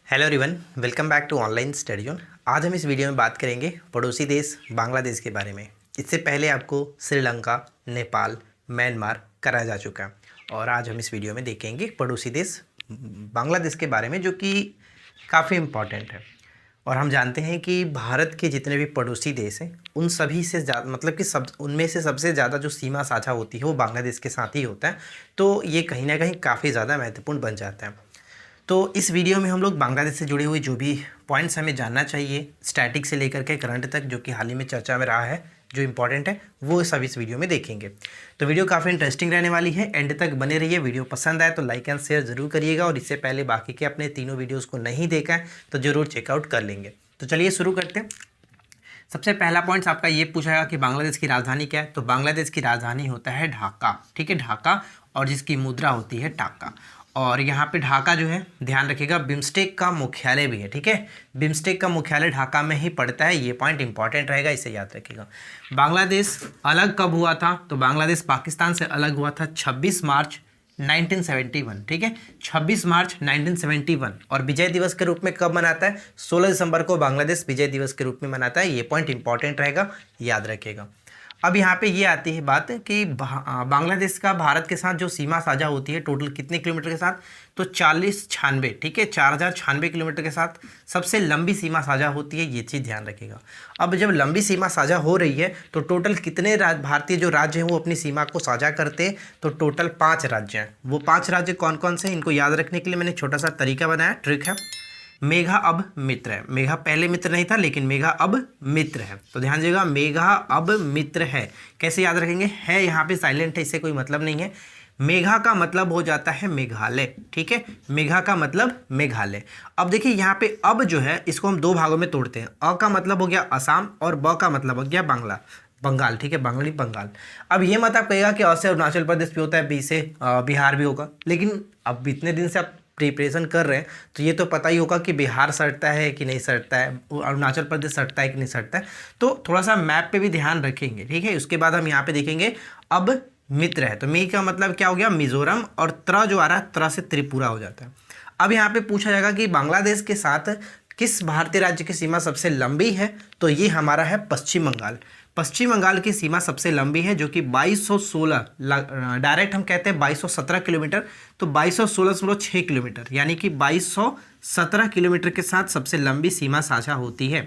Hello everyone, welcome back to online study zone. आज हम इस वीडियो में बात करेंगे पड़ोसी देश बांग्लादेश के बारे में। इससे पहले आपको श्रीलंका, नेपाल, म्यांमार कराया जा चुका है और आज हम इस वीडियो में देखेंगे पड़ोसी देश बांग्लादेश के बारे में, जो कि काफ़ी इम्पॉर्टेंट है। और हम जानते हैं कि भारत के जितने भी पड़ोसी देश हैं उन सभी से ज़्यादा मतलब कि उनमें से सबसे ज़्यादा जो सीमा साझा होती है वो बांग्लादेश के साथ ही होता है। तो ये कहीं ना कहीं काफ़ी ज़्यादा महत्वपूर्ण बन जाता है। तो इस वीडियो में हम लोग बांग्लादेश से जुड़े हुए जो भी पॉइंट्स हमें जानना चाहिए, स्टैटिक से लेकर के करंट तक, जो कि हाल ही में चर्चा में रहा है, जो इंपॉर्टेंट है, वो सब इस वीडियो में देखेंगे। तो वीडियो काफ़ी इंटरेस्टिंग रहने वाली है, एंड तक बने रहिए। वीडियो पसंद आए तो लाइक एंड शेयर जरूर करिएगा, और इससे पहले बाकी के अपने तीनों वीडियोज़ को नहीं देखा है तो ज़रूर चेकआउट कर लेंगे। तो चलिए शुरू करते हैं। सबसे पहला पॉइंट्स आपका ये पूछा कि बांग्लादेश की राजधानी क्या है। तो बांग्लादेश की राजधानी होता है ढाका, ठीक है, ढाका, और जिसकी मुद्रा होती है टाका। और यहाँ पे ढाका जो है, ध्यान रखिएगा, बिम्स्टेक का मुख्यालय भी है, ठीक है, बिम्स्टेक का मुख्यालय ढाका में ही पड़ता है। ये पॉइंट इंपॉर्टेंट रहेगा, इसे याद रखिएगा। बांग्लादेश अलग कब हुआ था? तो बांग्लादेश पाकिस्तान से अलग हुआ था 26 मार्च 1971, ठीक है, 26 मार्च 1971। और विजय दिवस के रूप में कब मनाता है? 16 दिसंबर को बांग्लादेश विजय दिवस के रूप में मनाता है। ये पॉइंट इंपॉर्टेंट रहेगा, याद रखिएगा। अब यहाँ पे ये आती है बात कि बांग्लादेश का भारत के साथ जो सीमा साझा होती है टोटल कितने किलोमीटर के साथ? तो 4096, ठीक है, 4096 किलोमीटर के साथ सबसे लंबी सीमा साझा होती है। ये चीज़ ध्यान रखिएगा। अब जब लंबी सीमा साझा हो रही है तो टोटल कितने भारतीय जो राज्य हैं वो अपनी सीमा को साझा करते हैं? तो टोटल 5 राज्य हैं। वो 5 राज्य कौन कौन से हैं, इनको याद रखने के लिए मैंने छोटा सा तरीका बनाया, ट्रिक है। मेघा अब मित्र है, मेघा पहले मित्र नहीं था लेकिन मेघा अब मित्र है। तो ध्यान दीजिएगा, मेघा अब मित्र है। कैसे याद रखेंगे? है यहाँ पे साइलेंट है, इससे कोई मतलब नहीं है। मेघा का मतलब हो जाता है मेघालय, ठीक है, मेघा का मतलब मेघालय। अब देखिए यहाँ पे अब जो है इसको हम दो भागों में तोड़ते हैं। अ का मतलब हो गया असम और ब का मतलब हो गया बंगाल, ठीक है, बंगाल। अब ये मत आप कहिएगा कि अ से अरुणाचल प्रदेश भी होता है, बी से बिहार भी होगा, लेकिन अब इतने दिन से आप प्रिपरेशन कर रहे हैं तो ये तो पता ही होगा कि बिहार सटता है कि नहीं सटता है, अरुणाचल प्रदेश सटता है कि नहीं सटता है। तो थोड़ा सा मैप पे भी ध्यान रखेंगे, ठीक है। उसके बाद हम यहाँ पे देखेंगे अब मित्र है, तो मी का मतलब क्या हो गया? मिजोरम, और त्र जो आ रहा है, त्र से त्रिपुरा हो जाता है। अब यहाँ पे पूछा जाएगा कि बांग्लादेश के साथ किस भारतीय राज्य की सीमा सबसे लंबी है? तो ये हमारा है पश्चिम बंगाल। पश्चिम बंगाल की सीमा सबसे लंबी है, जो कि 2216, डायरेक्ट हम कहते हैं 2217 किलोमीटर, तो 2216.6 किलोमीटर, यानी कि 2217 किलोमीटर के साथ सबसे लंबी सीमा साझा होती है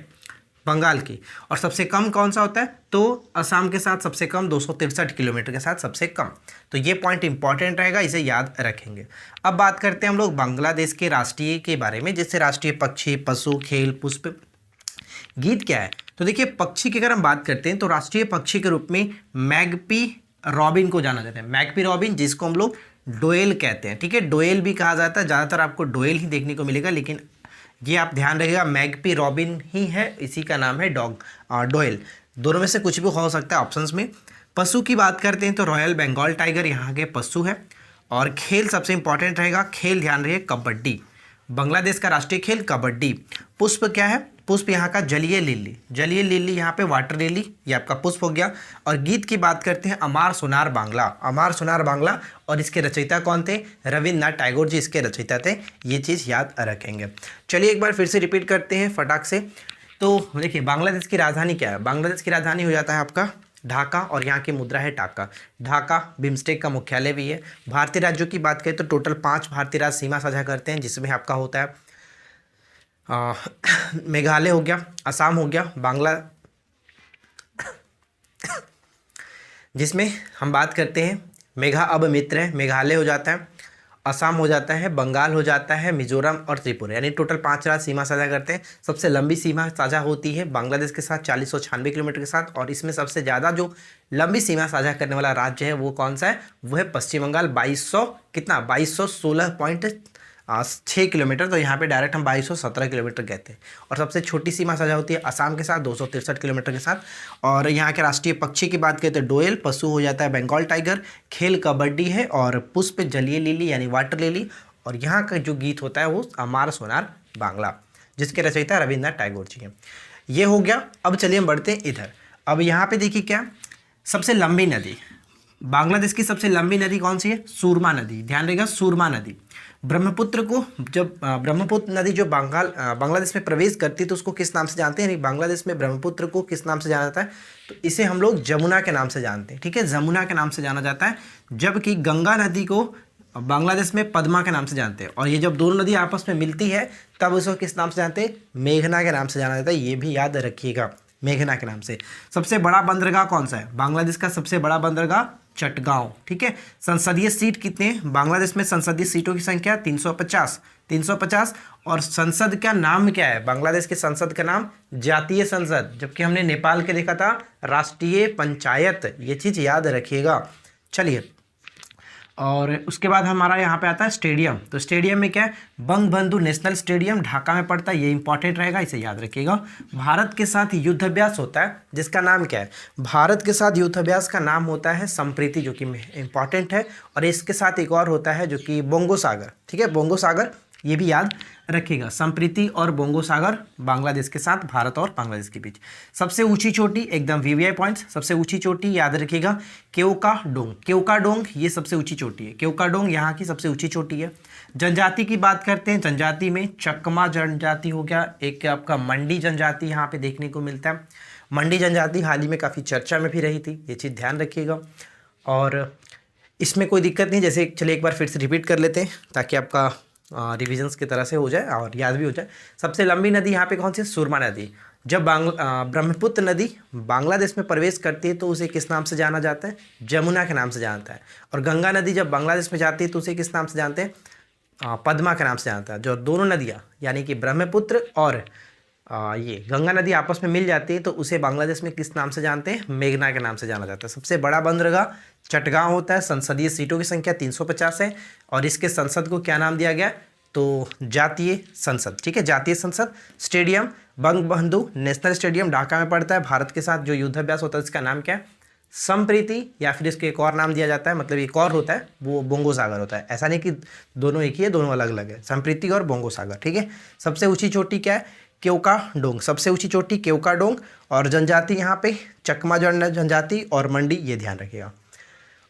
बंगाल की। और सबसे कम कौन सा होता है? तो असम के साथ सबसे कम 263 किलोमीटर के साथ सबसे कम। तो ये पॉइंट इंपॉर्टेंट रहेगा, इसे याद रखेंगे। अब बात करते हैं हम लोग बांग्लादेश के राष्ट्रीय के बारे में, जैसे राष्ट्रीय पक्षी, पशु, खेल, पुष्प, गीत क्या है। तो देखिए, पक्षी की अगर हम बात करते हैं तो राष्ट्रीय पक्षी के रूप में मैगपी रॉबिन को जाना जाता है। मैगपी रॉबिन, जिसको हम लोग डोएल कहते हैं, ठीक है, डोएल भी कहा जाता है। ज़्यादातर आपको डोएल ही देखने को मिलेगा, लेकिन ये आप ध्यान रखिएगा, मैगपी रॉबिन ही है, इसी का नाम है डोएल। दोनों में से कुछ भी हो सकता है ऑप्शंस में। पशु की बात करते हैं तो रॉयल बंगाल टाइगर यहाँ के पशु है। और खेल सबसे इंपॉर्टेंट रहेगा, खेल ध्यान रखिए, कबड्डी, बांग्लादेश का राष्ट्रीय खेल कबड्डी। पुष्प क्या है? पुष्प यहाँ का जलीय लिली, जलीय लिली यहाँ पे वाटर लिली, ये आपका पुष्प हो गया। और गीत की बात करते हैं अमार सोनार बांग्ला, अमार सोनार बांग्ला, और इसके रचयिता कौन थे? रविन्द्रनाथ टैगोर जी इसके रचयिता थे। ये चीज़ याद रखेंगे। चलिए एक बार फिर से रिपीट करते हैं फटाक से। तो देखिए, बांग्लादेश की राजधानी क्या है? बांग्लादेश की राजधानी हो जाता है आपका ढाका, और यहाँ की मुद्रा है टाका। ढाका बिम्स्टेक का मुख्यालय भी है। भारतीय राज्यों की बात करें तो टोटल 5 भारतीय राज्य सीमा साझा करते हैं, जिसमें आपका होता है मेघालय हो गया, असम हो गया, जिसमें हम बात करते हैं मेघा अब मित्र है, मेघालय हो जाता है, असम हो जाता है, बंगाल हो जाता है, मिजोरम और त्रिपुरा, यानी टोटल 5 राज्य सीमा साझा करते हैं। सबसे लंबी सीमा साझा होती है बांग्लादेश के साथ 4096 किलोमीटर के साथ, और इसमें सबसे ज़्यादा जो लंबी सीमा साझा करने वाला राज्य है वो कौन सा है? वो है पश्चिम बंगाल, 2216.6 किलोमीटर। तो यहाँ पे डायरेक्ट हम 2217 किलोमीटर कहते हैं। और सबसे छोटी सीमा साझा होती है असम के साथ 263 किलोमीटर के साथ। और यहाँ के राष्ट्रीय पक्षी की बात करें तो डोएल, पशु हो जाता है बंगाल टाइगर, खेल कबड्डी है, और पुष्प जलीय लिली यानी वाटर लिली, और यहाँ का जो गीत होता है वो अमार सोनार बांग्ला, जिसके रचयिता रविन्द्रनाथ टैगोर जी हैं। ये हो गया। अब चलिए हम बढ़ते हैं इधर। अब यहाँ पे देखिए क्या, सबसे लंबी नदी, बांग्लादेश की सबसे लंबी नदी कौन सी है? सूरमा नदी, ध्यान रखिएगा, सूरमा नदी। ब्रह्मपुत्र को जब ब्रह्मपुत्र नदी जो बांग्लादेश में प्रवेश करती है तो उसको किस नाम से जानते हैं, यानी बांग्लादेश में ब्रह्मपुत्र को किस नाम से जाना जाता है, तो इसे हम लोग जमुना के नाम से जानते हैं। ठीक है, जमुना के नाम से जाना जाता है। जबकि गंगा नदी को बांग्लादेश में पद्मा के नाम से जानते हैं। और ये जब दोनों नदी आपस में मिलती है तब उसको किस नाम से जानते हैं, मेघना के नाम से जाना जाता है। ये भी याद रखिएगा, मेघना के नाम से। सबसे बड़ा बंदरगाह कौन सा है, बांग्लादेश का सबसे बड़ा बंदरगाह चटगांव। ठीक है, संसदीय सीट कितने हैं बांग्लादेश में, संसदीय सीटों की संख्या 350। और संसद का नाम क्या है, बांग्लादेश के संसद का नाम जातीय संसद, जबकि हमने नेपाल के देखा था राष्ट्रीय पंचायत। ये चीज़ याद रखिएगा। चलिए, और उसके बाद हमारा यहाँ पे आता है स्टेडियम। तो स्टेडियम में क्या है, बंगबंधु नेशनल स्टेडियम ढाका में पड़ता है, ये इंपॉर्टेंट रहेगा, इसे याद रखिएगा। भारत के साथ युद्धाभ्यास होता है जिसका नाम क्या है, भारत के साथ युद्धाभ्यास का नाम होता है संप्रीति, जो कि इंपॉर्टेंट है। और इसके साथ एक और होता है जो कि बोंगो सागर। ठीक है, बोंगो सागर, ये भी याद रखिएगा। संप्रीति और बोंगो सागर बांग्लादेश के साथ, भारत और बांग्लादेश के बीच। सबसे ऊंची चोटी, एकदम वीवीआई पॉइंट्स, सबसे ऊंची चोटी याद रखिएगा केओकाडोंग। केओकाडोंग ये सबसे ऊंची चोटी है, केओकाडोंग यहाँ की सबसे ऊंची चोटी है। जनजाति की बात करते हैं, जनजाति में चकमा जनजाति हो गया, एक आपका मंडी जनजाति यहाँ पे देखने को मिलता है। मंडी जनजाति हाल ही में काफ़ी चर्चा में भी रही थी, ये चीज़ ध्यान रखिएगा। और इसमें कोई दिक्कत नहीं, जैसे चलिए एक बार फिर से रिपीट कर लेते हैं ताकि आपका रिविजन्स की तरह से हो जाए और याद भी हो जाए। सबसे लंबी नदी यहाँ पे कौन सी है, सुरमा नदी। जब ब्रह्मपुत्र नदी बांग्लादेश में प्रवेश करती है तो उसे किस नाम से जाना जाता है, जमुना के नाम से जानता है। और गंगा नदी जब बांग्लादेश में जाती है तो उसे किस नाम से जानते हैं, पद्मा के नाम से जानता है। जो दोनों नदियाँ यानी कि ब्रह्मपुत्र और ये गंगा नदी आपस में मिल जाती है तो उसे बांग्लादेश में किस नाम से जानते हैं, मेघना के नाम से जाना जाता है। सबसे बड़ा बंदरगाह चटगांव होता है, संसदीय सीटों की संख्या 350 है। और इसके संसद को क्या नाम दिया गया, तो जातीय संसद। ठीक है, जातीय संसद। Stadium Bangabandhu national stadium Dhaka में पड़ता है। भारत के साथ जो युद्धाभ्यास होता है इसका नाम क्या है, संप्रीति, या फिर इसको एक और नाम दिया जाता है, मतलब एक और होता है वो बोंगो सागर होता है। ऐसा नहीं कि दोनों एक ही है, दोनों अलग अलग है, संप्रीति और बोंगो सागर। ठीक है, सबसे ऊँची चोटी क्या है, केओकाडोंग, सबसे ऊंची चोटी केओकाडोंग। और जनजाति यहाँ पे चकमा जनजाति और मंडी, ये ध्यान रखिएगा।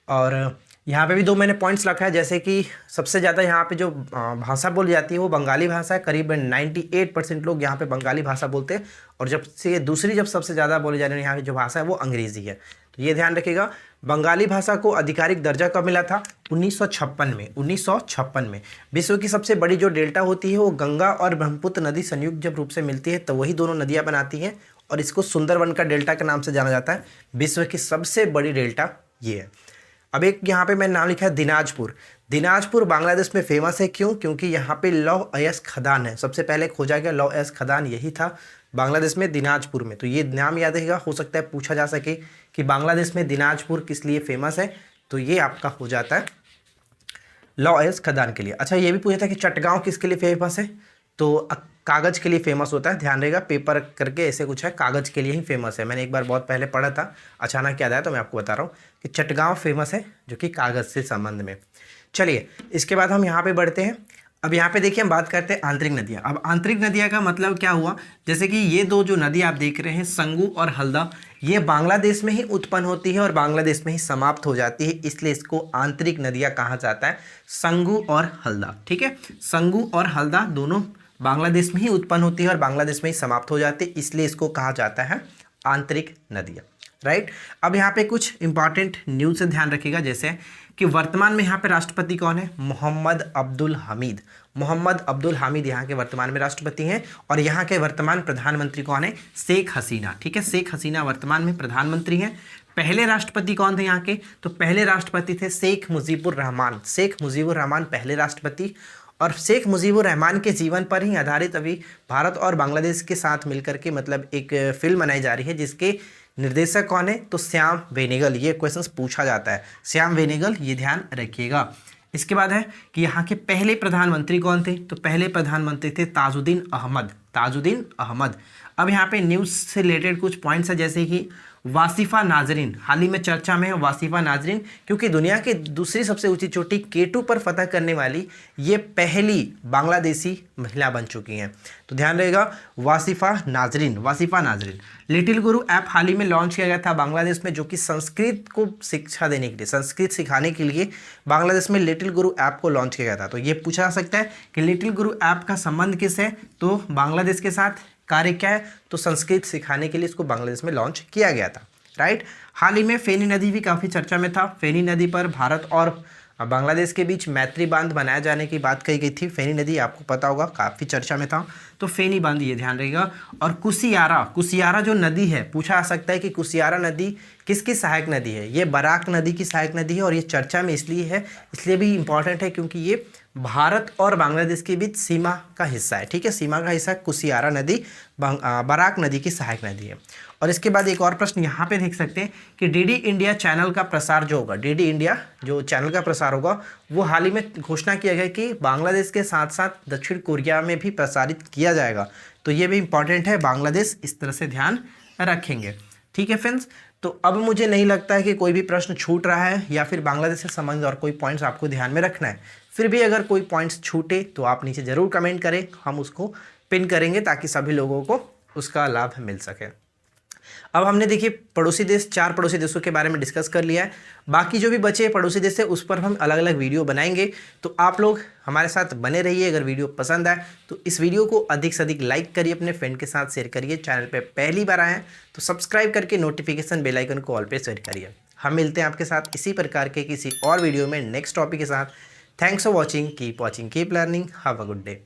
और यहाँ पे भी दो मैंने पॉइंट्स रखा है, जैसे कि सबसे ज़्यादा यहाँ पे जो भाषा बोली जाती है वो बंगाली भाषा है, करीब 98% लोग यहाँ पे बंगाली भाषा बोलते हैं। और जब से दूसरी जब सबसे ज़्यादा बोली जा रही है यहाँ की जो भाषा है वो अंग्रेज़ी है, तो ये ध्यान रखिएगा। बंगाली भाषा को आधिकारिक दर्जा कब मिला था, 1956 में। 1956 में। विश्व की सबसे बड़ी जो डेल्टा होती है वो गंगा और ब्रह्मपुत्र नदी संयुक्त जब रूप से मिलती है तो वही दोनों नदियाँ बनाती हैं, और इसको सुंदरवन का डेल्टा के नाम से जाना जाता है। विश्व की सबसे बड़ी डेल्टा ये है। अब एक यहाँ पे मैंने नाम लिखा है दिनाजपुर। दिनाजपुर बांग्लादेश में फेमस है, क्यों, क्योंकि यहाँ पे लौह अयस्क खदान है। सबसे पहले खोजा गया लौह अयस्क खदान यही था बांग्लादेश में, दिनाजपुर में। तो ये नाम याद रहेगा, हो सकता है पूछा जा सके कि बांग्लादेश में दिनाजपुर किस लिए फेमस है, तो ये आपका हो जाता है लौह अयस्क खदान के लिए। अच्छा, ये भी पूछा था कि चटगांव किसके लिए फेमस है, तो कागज़ के लिए फेमस होता है, ध्यान रहेगा, पेपर करके ऐसे कुछ है, कागज़ के लिए ही फेमस है। मैंने एक बार बहुत पहले पढ़ा था, अचानक याद आया तो मैं आपको बता रहा हूँ कि चटगांव फेमस है जो कि कागज़ से संबंध में। चलिए, इसके बाद हम यहाँ पे बढ़ते हैं। अब यहाँ पे देखिए हम बात करते हैं आंतरिक नदियाँ। अब आंतरिक नदियाँ का मतलब क्या हुआ, जैसे कि ये दो जो नदी आप देख रहे हैं संगू और हल्दा, ये बांग्लादेश में ही उत्पन्न होती है और बांग्लादेश में ही समाप्त हो जाती है, इसलिए इसको आंतरिक नदियाँ कहा जाता है, संगू और हल्दा। ठीक है, संगू और हल्दा दोनों बांग्लादेश में ही उत्पन्न होती है और बांग्लादेश में ही समाप्त हो जाती है, इसलिए इसको कहा जाता है आंतरिक नदियाँ। राइट। अब यहाँ पे कुछ इंपॉर्टेंट न्यूज़ से ध्यान रखिएगा, जैसे कि वर्तमान में यहाँ पे राष्ट्रपति कौन है, मोहम्मद अब्दुल हामिद। मोहम्मद अब्दुल हामिद यहाँ के वर्तमान में राष्ट्रपति हैं। और यहाँ के वर्तमान प्रधानमंत्री कौन है, शेख हसीना। ठीक है, शेख हसीना वर्तमान में प्रधानमंत्री हैं। पहले राष्ट्रपति कौन थे यहाँ के, तो पहले राष्ट्रपति थे शेख मुजीबुर रहमान। शेख मुजीबुर रहमान पहले राष्ट्रपति। और शेख मुजीबुर रहमान के जीवन पर ही आधारित अभी भारत और बांग्लादेश के साथ मिलकर के मतलब एक फिल्म बनाई जा रही है, जिसके निर्देशक कौन है, तो श्याम बेनेगल। ये क्वेश्चंस पूछा जाता है, श्याम बेनेगल, ये ध्यान रखिएगा। इसके बाद है कि यहाँ के पहले प्रधानमंत्री कौन थे, तो पहले प्रधानमंत्री थे ताजुद्दीन अहमद। ताजुद्दीन अहमद। अब यहाँ पे न्यूज़ से रिलेटेड कुछ पॉइंट्स है, जैसे कि वासिफा नाजरीन हाल ही में चर्चा में है। वासिफा नाजरीन क्योंकि दुनिया की दूसरी सबसे ऊंची चोटी K2 पर फतह करने वाली ये पहली बांग्लादेशी महिला बन चुकी हैं, तो ध्यान रहेगा वासिफा नाजरीन। वासिफा नाजरीन लिटिल गुरु ऐप हाल ही में लॉन्च किया गया था बांग्लादेश में, जो कि संस्कृत को शिक्षा देने के लिए, संस्कृत सिखाने के लिए बांग्लादेश में लिटिल गुरु ऐप को लॉन्च किया गया था। तो ये पूछा जा सकता है कि लिटिल गुरु ऐप का संबंध किस है, तो बांग्लादेश के साथ कार्य क्या है, तो संस्कृत सिखाने के लिए इसको बांग्लादेश में लॉन्च किया गया था, राइट। हाल ही में फेनी नदी भी काफ़ी चर्चा में था। फेनी नदी पर भारत और बांग्लादेश के बीच मैत्री बांध बनाया जाने की बात कही गई थी। फेनी नदी आपको पता होगा काफ़ी चर्चा में था, तो फेनी बांध ये ध्यान रहेगा। और कुसियारा जो नदी है, पूछा जा सकता है कि कुसियारा नदी किसकी सहायक नदी है, ये बराक नदी की सहायक नदी है। और ये चर्चा में इसलिए है, इसलिए भी इंपॉर्टेंट है क्योंकि ये भारत और बांग्लादेश के बीच सीमा का हिस्सा है, ठीक है, सीमा का हिस्सा कुसियारा नदी बराक नदी की सहायक नदी है। और इसके बाद एक और प्रश्न यहाँ पे देख सकते हैं कि डीडी इंडिया चैनल का प्रसार जो होगा, डीडी इंडिया जो चैनल का प्रसार होगा, वो हाल ही में घोषणा किया गया कि बांग्लादेश के साथ साथ दक्षिण कोरिया में भी प्रसारित किया जाएगा। तो ये भी इंपॉर्टेंट है, बांग्लादेश इस तरह से ध्यान रखेंगे, ठीक है फ्रेंड्स। तो अब मुझे नहीं लगता है कि कोई भी प्रश्न छूट रहा है या फिर बांग्लादेश से संबंधित और कोई पॉइंट्स आपको ध्यान में रखना है। फिर भी अगर कोई पॉइंट्स छूटे तो आप नीचे ज़रूर कमेंट करें, हम उसको पिन करेंगे ताकि सभी लोगों को उसका लाभ मिल सके। अब हमने देखिए पड़ोसी देश, 4 पड़ोसी देशों के बारे में डिस्कस कर लिया है। बाकी जो भी बचे पड़ोसी देश है उस पर हम अलग अलग वीडियो बनाएंगे, तो आप लोग हमारे साथ बने रहिए। अगर वीडियो पसंद आए तो इस वीडियो को अधिक से अधिक लाइक करिए, अपने फ्रेंड के साथ शेयर करिए। चैनल पे पहली बार आए हैं तो सब्सक्राइब करके नोटिफिकेशन बेल आइकन को ऑल पे सेट करिए। हम मिलते हैं आपके साथ इसी प्रकार के किसी और वीडियो में नेक्स्ट टॉपिक के साथ। Thanks for watching, keep learning, have a good day.